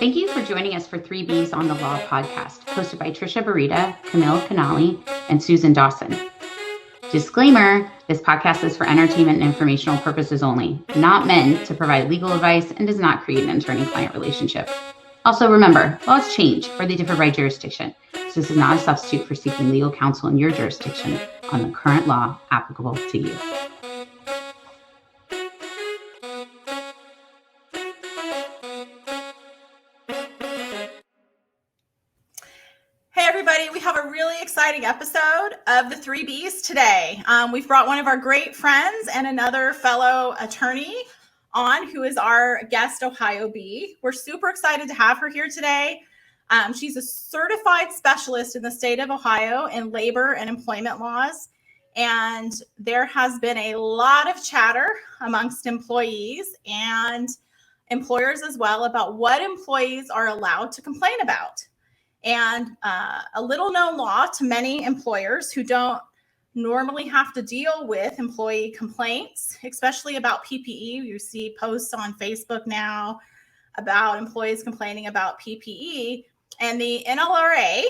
Thank you for joining us for 3Bs on the Law podcast, hosted by Trisha Barita, Camille Canali, and Susan Dawson. Disclaimer, this podcast is for entertainment and informational purposes only, not meant to provide legal advice, and does not create an attorney-client relationship. Also remember, laws change or they differ by jurisdiction, so this is not a substitute for seeking legal counsel in your jurisdiction on the current law applicable to you. Hey everybody, we have a really exciting episode of the 3Bs today. We've brought one of our great friends and another fellow attorney on who is our guest Ohio B. We're super excited to have her here today. She's a certified specialist in the state of Ohio in labor and employment laws. And there has been a lot of chatter amongst employees and employers as well about what employees are allowed to complain about. And a little known law to many employers who don't normally have to deal with employee complaints, especially about PPE. You see posts on Facebook now about employees complaining about PPE. And the NLRA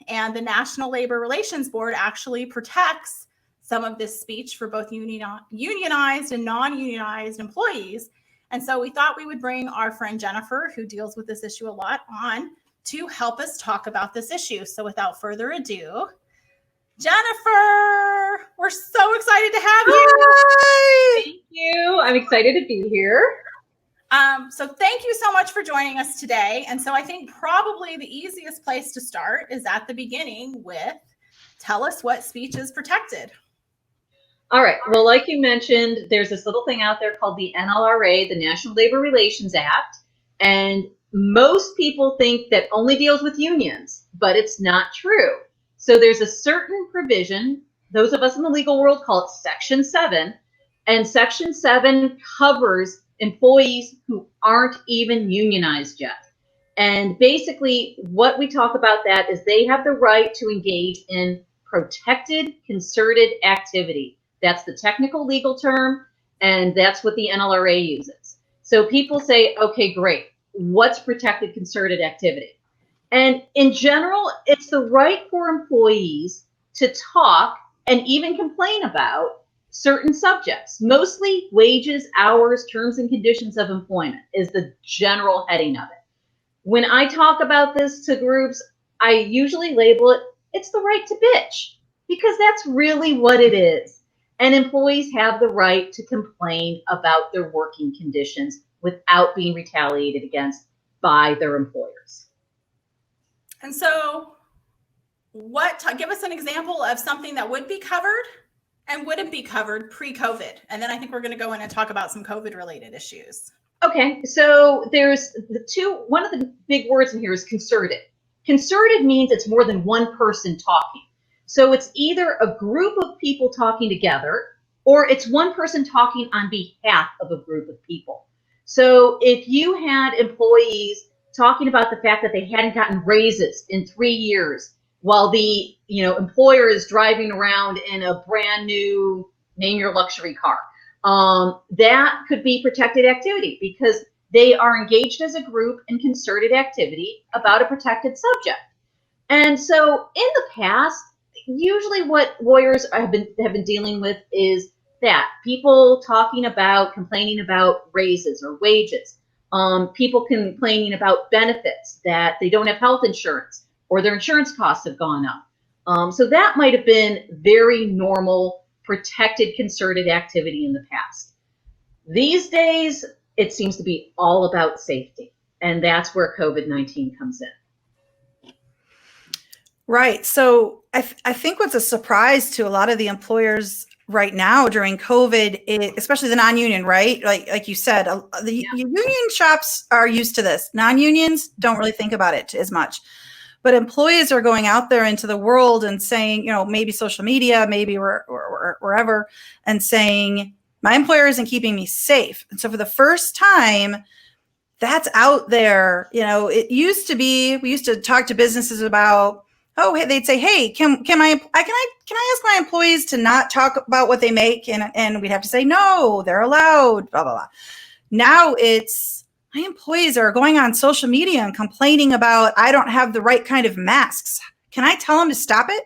and the National Labor Relations Board actually protects some of this speech for both unionized and non-unionized employees. And so we thought we would bring our friend Jennifer, who deals with this issue a lot, on to help us talk about this issue. So without further ado, Jennifer, we're so excited to have you. Hi. Thank you. I'm excited to be here. So thank you so much for joining us today. And so I think probably the easiest place to start is at the beginning with, tell us what speech is protected. All right. Well, like you mentioned, there's this little thing out there called the NLRA, the National Labor Relations Act. And most people think that only deals with unions, but it's not true. So there's a certain provision, those of us in the legal world call it Section 7, and Section 7 covers employees who aren't even unionized yet. And basically what we talk about that is they have the right to engage in protected concerted activity. That's the technical legal term, and that's what the NLRA uses. So people say, okay, great. What's protected concerted activity? And in general, it's the right for employees to talk and even complain about certain subjects, mostly wages, hours, terms and conditions of employment is the general heading of it. When I talk about this to groups, I usually label it, it's the right to bitch, because that's really what it is. And employees have the right to complain about their working conditions without being retaliated against by their employers. And so give us an example of something that would be covered and wouldn't be covered pre-COVID. And then I think we're going to go in and talk about some COVID related issues. Okay, so there's one of the big words in here is concerted. Concerted means it's more than one person talking. So it's either a group of people talking together or it's one person talking on behalf of a group of people. So if you had employees talking about the fact that they hadn't gotten raises in 3 years while the employer is driving around in a brand new name your luxury car, that could be protected activity because they are engaged as a group in concerted activity about a protected subject. And so in the past, usually what lawyers have been dealing with is that people complaining about raises or wages, people complaining about benefits, that they don't have health insurance or their insurance costs have gone up. So that might have been very normal, protected, concerted activity in the past. These days, it seems to be all about safety, and that's where COVID-19 comes in. Right. So I think what's a surprise to a lot of the employers right now during COVID, especially the non-union, right? Like you said, the union shops are used to this. Non-unions don't really think about it as much. But employees are going out there into the world and saying, maybe social media, maybe wherever, and saying, my employer isn't keeping me safe. And so for the first time, that's out there. It used to be, we used to talk to businesses about, they'd say, hey, can I ask my employees to not talk about what they make? And we'd have to say, no, they're allowed, blah, blah, blah. Now it's, my employees are going on social media and complaining about I don't have the right kind of masks. Can I tell them to stop it?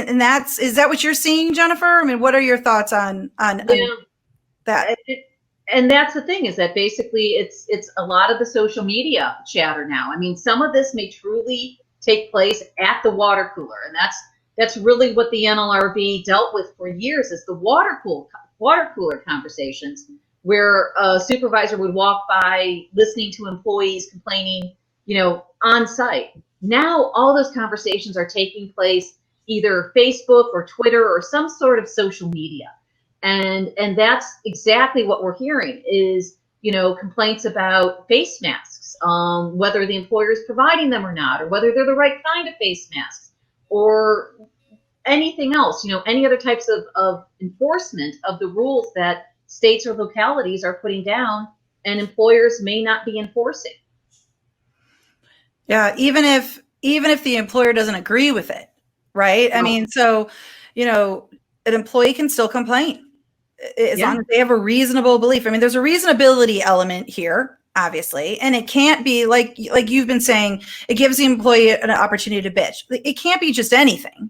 And is that what you're seeing, Jennifer? I mean, what are your thoughts on that? And that's the thing, is that basically it's a lot of the social media chatter now. I mean, some of this may truly take place at the water cooler, and that's really what the NLRB dealt with for years, is the water cooler conversations, where a supervisor would walk by listening to employees complaining, on site. Now all those conversations are taking place either Facebook or Twitter or some sort of social media. And that's exactly what we're hearing is, complaints about face masks, whether the employer is providing them or not, or whether they're the right kind of face masks, or anything else, any other types of enforcement of the rules that states or localities are putting down and employers may not be enforcing. Yeah, even if the employer doesn't agree with it, right? I mean, so, an employee can still complain as long as they have a reasonable belief. I mean, there's a reasonability element here, obviously, and it can't be like you've been saying, it gives the employee an opportunity to bitch. It can't be just anything,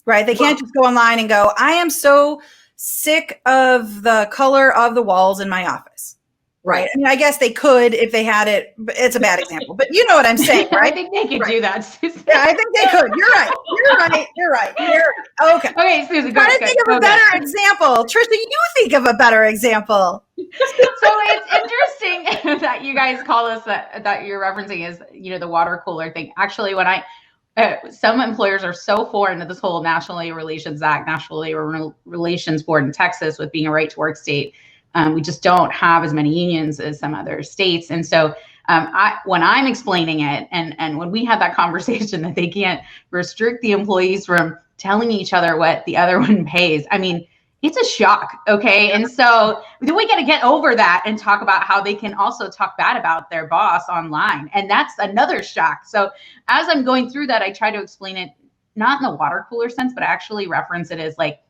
right? They can't just go online and go, I am so sick of the color of the walls in my office. Right. I mean, I guess they could if they had it, but it's a bad example. But you know what I'm saying, right? I think they could do that, Susan. Yeah, I think they could. You're right. Okay. Okay, Susan, try to think of a better example. Trisha, you think of a better example. So it's interesting that you guys call us that you're referencing is, the water cooler thing. Actually, when some employers are so foreign to this whole National Labor Relations Act, National Labor Relations Board in Texas with being a right to work state. We just don't have as many unions as some other states. And so when I'm explaining it and when we have that conversation that they can't restrict the employees from telling each other what the other one pays, I mean, it's a shock. Okay. And so then we got to get over that and talk about how they can also talk bad about their boss online. And that's another shock. So as I'm going through that, I try to explain it, not in the water cooler sense, but actually reference it as like,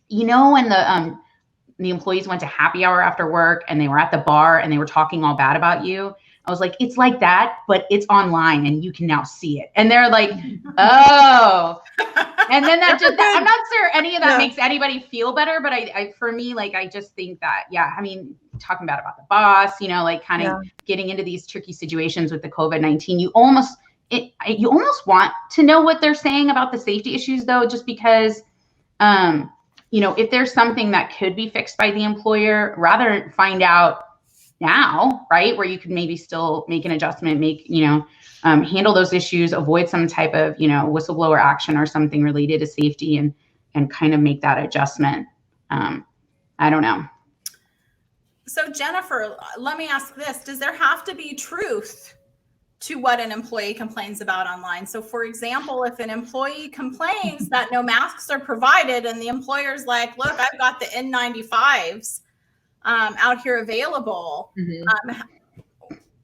when the employees went to happy hour after work and they were at the bar and they were talking all bad about you. I was like, it's like that, but it's online and you can now see it. And they're like, oh, and then I'm not sure any of that makes anybody feel better, but for me, like, I just think that, I mean, talking bad about the boss, kind of getting into these tricky situations with the COVID-19, you almost want to know what they're saying about the safety issues though, just because, if there's something that could be fixed by the employer, rather find out now, right, where you could maybe still make an adjustment, handle those issues, avoid some type of, whistleblower action or something related to safety and kind of make that adjustment. I don't know. So Jennifer, let me ask this. Does there have to be truth to what an employee complains about online? So for example, if an employee complains that no masks are provided and the employer's like, look, I've got the N95s out here available.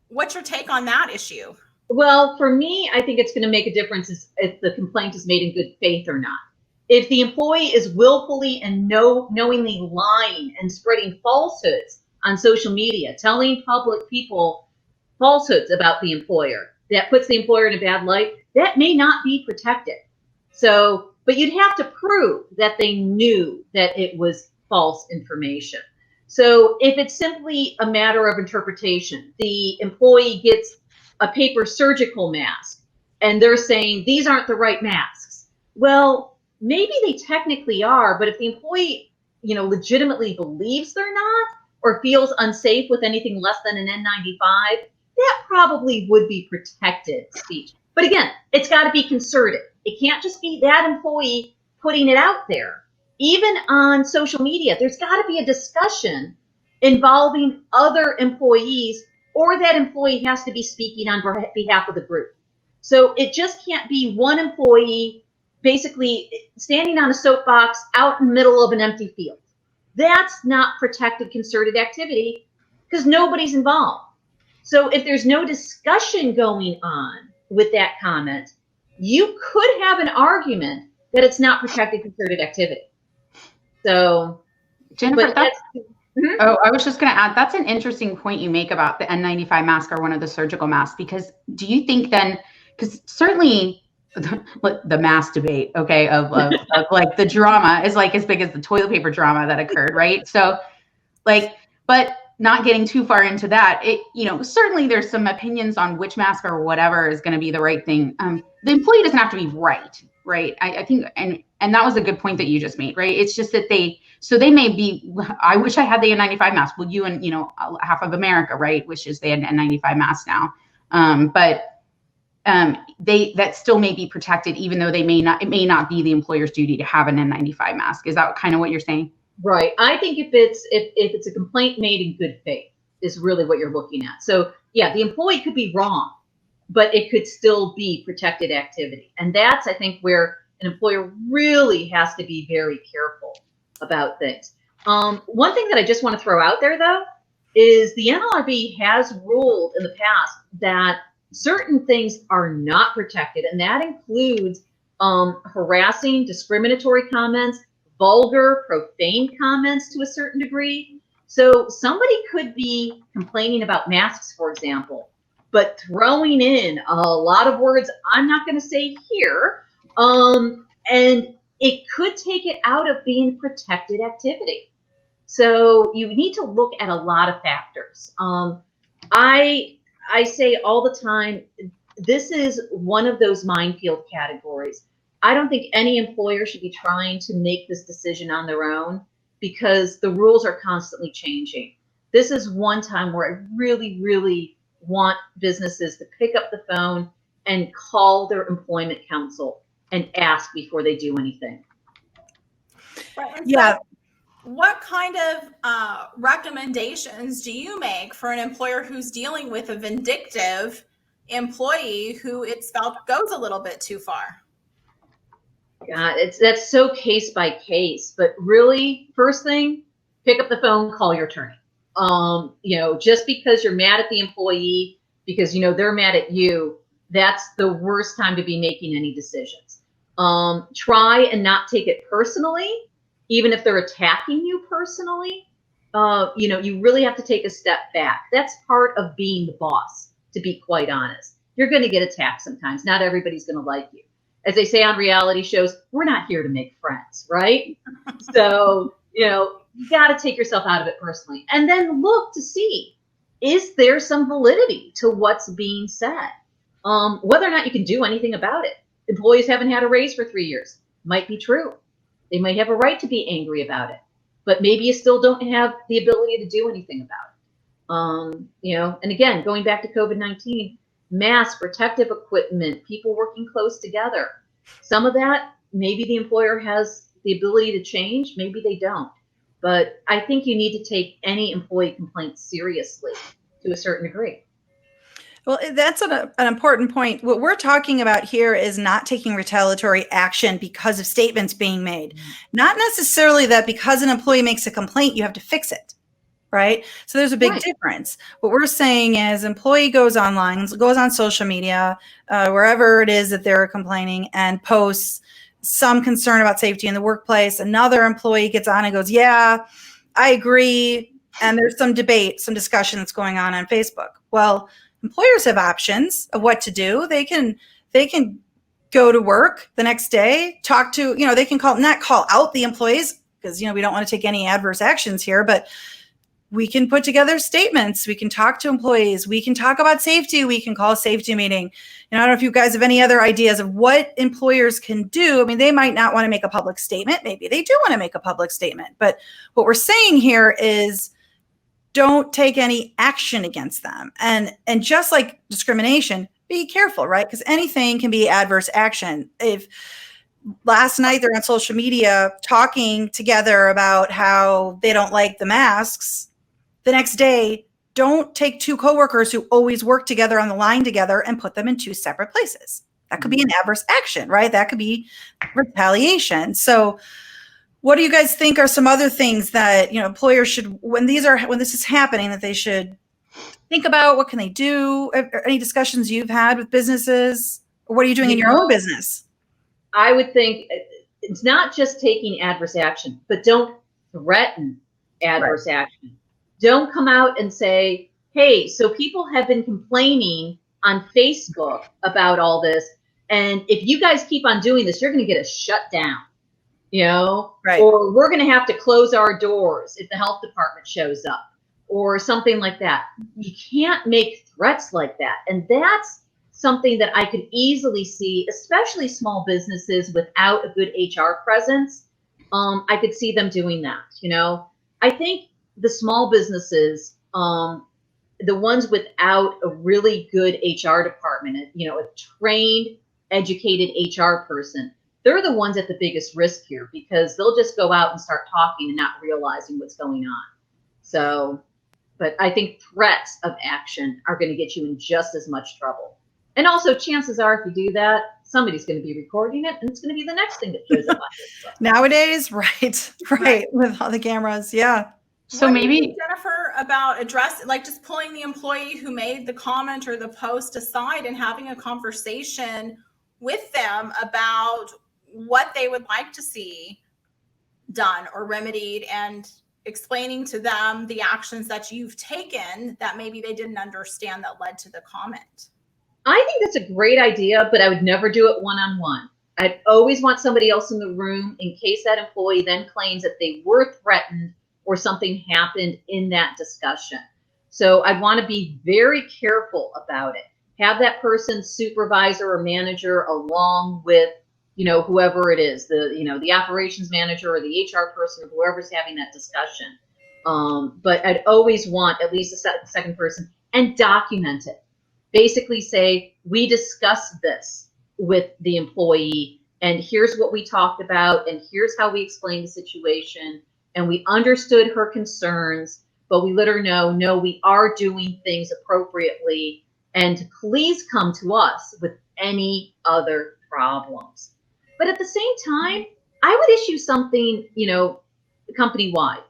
What's your take on that issue? Well, for me, I think it's going to make a difference if the complaint is made in good faith or not. If the employee is willfully and knowingly lying and spreading falsehoods on social media, telling public people falsehoods about the employer, that puts the employer in a bad light, that may not be protected. So, but you'd have to prove that they knew that it was false information. So if it's simply a matter of interpretation, the employee gets a paper surgical mask and they're saying these aren't the right masks. Well, maybe they technically are, but if the employee, legitimately believes they're not or feels unsafe with anything less than an N95, that probably would be protected speech. But again, it's got to be concerted. It can't just be that employee putting it out there. Even on social media, there's got to be a discussion involving other employees, or that employee has to be speaking on behalf of the group. So it just can't be one employee basically standing on a soapbox out in the middle of an empty field. That's not protected concerted activity because nobody's involved. So if there's no discussion going on with that comment, you could have an argument that it's not protected concerted activity. So, Jennifer, Mhm. Oh, I was just going to add, that's an interesting point you make about the N95 mask or one of the surgical masks, because do you think then, because certainly the mask debate, okay, of like the drama is like as big as the toilet paper drama that occurred, right? So like, but not getting too far into that, certainly there's some opinions on which mask or whatever is going to be the right thing. The employee doesn't have to be right? I think, and that was a good point that you just made, right? It's just that they may be, I wish I had the N95 mask. Well, you and, half of America, right, wishes they had an N95 mask now. But that still may be protected, even though it may not be the employer's duty to have an N95 mask. Is that kind of what you're saying? Right. I think if it's a complaint made in good faith is really what you're looking at. So yeah, the employee could be wrong, but it could still be protected activity. And that's, I think, where an employer really has to be very careful about things. One thing that I just want to throw out there, though, is the NLRB has ruled in the past that certain things are not protected, and that includes harassing, discriminatory comments, vulgar, profane comments to a certain degree. So somebody could be complaining about masks, for example, but throwing in a lot of words I'm not going to say here, and it could take it out of being protected activity. So you need to look at a lot of factors. I say all the time, this is one of those minefield categories. I don't think any employer should be trying to make this decision on their own because the rules are constantly changing. This is one time where I really, really want businesses to pick up the phone and call their employment counsel and ask before they do anything. Right. Yeah. What kind of recommendations do you make for an employer who's dealing with a vindictive employee who it's felt goes a little bit too far? God, that's so case by case. But really, first thing, pick up the phone, call your attorney. Just because you're mad at the employee because they're mad at you, that's the worst time to be making any decisions. Try and not take it personally, even if they're attacking you personally. You really have to take a step back. That's part of being the boss, to be quite honest. You're going to get attacked sometimes. Not everybody's going to like you. As they say on reality shows, we're not here to make friends, right? So, you got to take yourself out of it personally. And then look to see, is there some validity to what's being said? Whether or not you can do anything about it. Employees haven't had a raise for 3 years. Might be true. They might have a right to be angry about it. But maybe you still don't have the ability to do anything about it. And again, going back to COVID-19, masks, protective equipment, people working close together. Some of that, maybe the employer has the ability to change, maybe they don't. But I think you need to take any employee complaint seriously to a certain degree. Well, that's an important point. What we're talking about here is not taking retaliatory action because of statements being made. Not necessarily that because an employee makes a complaint, you have to fix it. Right. So there's a big difference. What we're saying is employee goes online, goes on social media, wherever it is that they're complaining and posts some concern about safety in the workplace. Another employee gets on and goes, yeah, I agree. And there's some debate, some discussion that's going on Facebook. Well, employers have options of what to do. They can go to work the next day, talk to, they can not call out the employees because, we don't want to take any adverse actions here, but we can put together statements. We can talk to employees. We can talk about safety. We can call a safety meeting. I don't know if you guys have any other ideas of what employers can do. I mean, they might not want to make a public statement. Maybe they do want to make a public statement. But what we're saying here is don't take any action against them. And just like discrimination, be careful, right? Because anything can be adverse action. If last night they're on social media talking together about how they don't like the masks, the next day, don't take two coworkers who always work together on the line together and put them in two separate places. That could be an adverse action, right? That could be retaliation. So what do you guys think are some other things that, employers should, when this is happening, that they should think about? What can they do? Any discussions you've had with businesses? Or what are you doing in your own business? I would think it's not just taking adverse action, but don't threaten adverse action. Don't come out and say, hey, so people have been complaining on Facebook about all this, and if you guys keep on doing this, you're going to get us shut down, Right. Or we're going to have to close our doors if the health department shows up, or something like that. You can't make threats like that. And that's something that I could easily see, especially small businesses without a good HR presence. I could see them doing that. I think the small businesses, the ones without a really good HR department, a trained, educated HR person, they're the ones at the biggest risk here, because they'll just go out and start talking and not realizing what's going on. So, but I think threats of action are going to get you in just as much trouble. And also, chances are, if you do that, somebody's going to be recording it, and it's going to be the next thing that shows up on this. Nowadays, right, with all the cameras, yeah. So what maybe, do you think, Jennifer, about just pulling the employee who made the comment or the post aside and having a conversation with them about what they would like to see done or remedied, and explaining to them the actions that you've taken that maybe they didn't understand that led to the comment? I think that's a great idea, but I would never do it one-on-one. I'd always want somebody else in the room in case that employee then claims that they were threatened or something happened in that discussion. So I'd want to be very careful about it. Have that person's supervisor or manager along with, whoever it is, the operations manager or the HR person or whoever's having that discussion. But I'd always want at least a second person, and document it. Basically say, we discussed this with the employee, and here's what we talked about, and here's how we explained the situation, and we understood her concerns, but we let her know, no, we are doing things appropriately, and please come to us with any other problems. But at the same time, I would issue something, company-wide,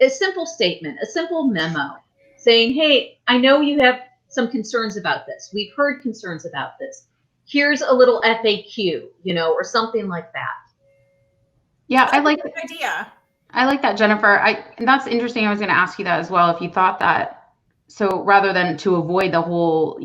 a simple statement, a simple memo saying, hey, I know you have some concerns about this. We've heard concerns about this. Here's a little FAQ, or something like that. yeah, I like that idea. I like that, Jennifer. And that's interesting. I was going to ask you that as well. If you thought that, so rather than to avoid the whole,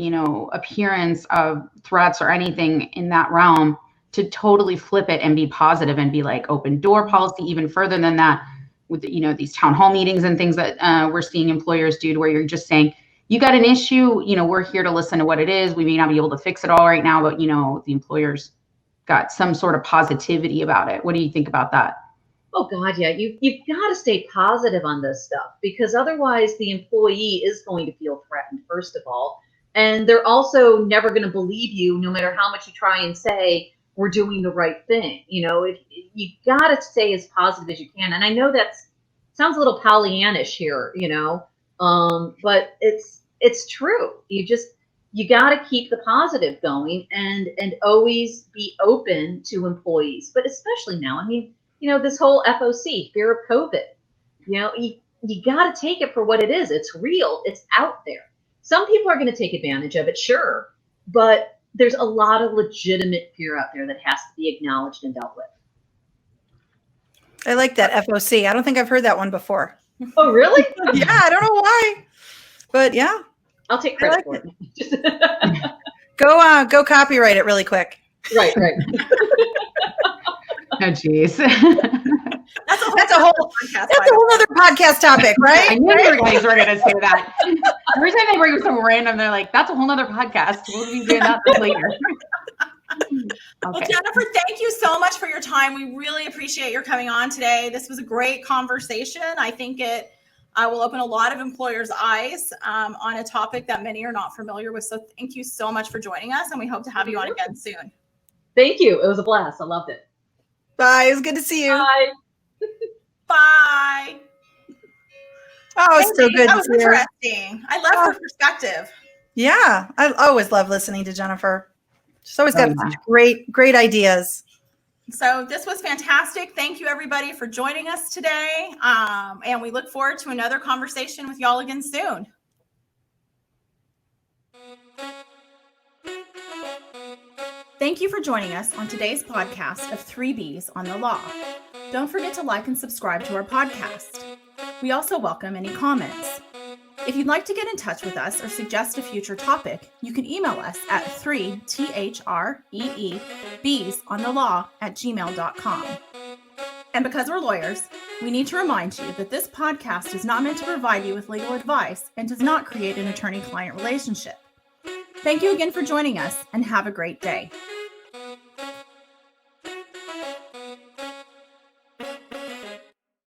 appearance of threats or anything in that realm, to totally flip it and be positive and be like open door policy, even further than that, with these town hall meetings and things that we're seeing employers do, where you're just saying, you got an issue, we're here to listen to what it is. We may not be able to fix it all right now, but the employer's got some sort of positivity about it. What do you think about that? Oh God, yeah. You've got to stay positive on this stuff, because otherwise the employee is going to feel threatened, first of all. And they're also never going to believe you, no matter how much you try and say, we're doing the right thing. You got to stay as positive as you can. And I know that sounds a little Pollyannish here, but it's true. You got to keep the positive going and always be open to employees, but especially now. I mean, this whole FOC, fear of COVID, you got to take it for what it is. It's real. It's out there. Some people are going to take advantage of it, sure, but there's a lot of legitimate fear out there that has to be acknowledged and dealt with. I like that FOC. I don't think I've heard that one before. Oh, really? Yeah, I don't know why, but yeah. I'll take credit for it. Go copyright it really quick. Right. Oh, geez. That's a whole other podcast topic, right? I knew you guys were going to say that. Every time they bring up some random, they're like, that's a whole nother podcast. We'll be doing that later. Okay. Well, Jennifer, thank you so much for your time. We really appreciate your coming on today. This was a great conversation. I think it will open a lot of employers' eyes on a topic that many are not familiar with. So thank you so much for joining us, and we hope to have you on again soon. Thank you. It was a blast. I loved it. Bye. It was good to see you. Bye. Bye. Oh, it's so good That to was see her. interesting. I love her perspective. Yeah, I always love listening to Jennifer. She's always got such great ideas. So this was fantastic. Thank you, everybody, for joining us today. And we look forward to another conversation with y'all again soon. Thank you for joining us on today's podcast of 3Bs on the Law. Don't forget to like and subscribe to our podcast. We also welcome any comments. If you'd like to get in touch with us or suggest a future topic, you can email us at 3THREEBeesonthelaw@gmail.com. And because we're lawyers, we need to remind you that this podcast is not meant to provide you with legal advice and does not create an attorney-client relationship. Thank you again for joining us, and have a great day.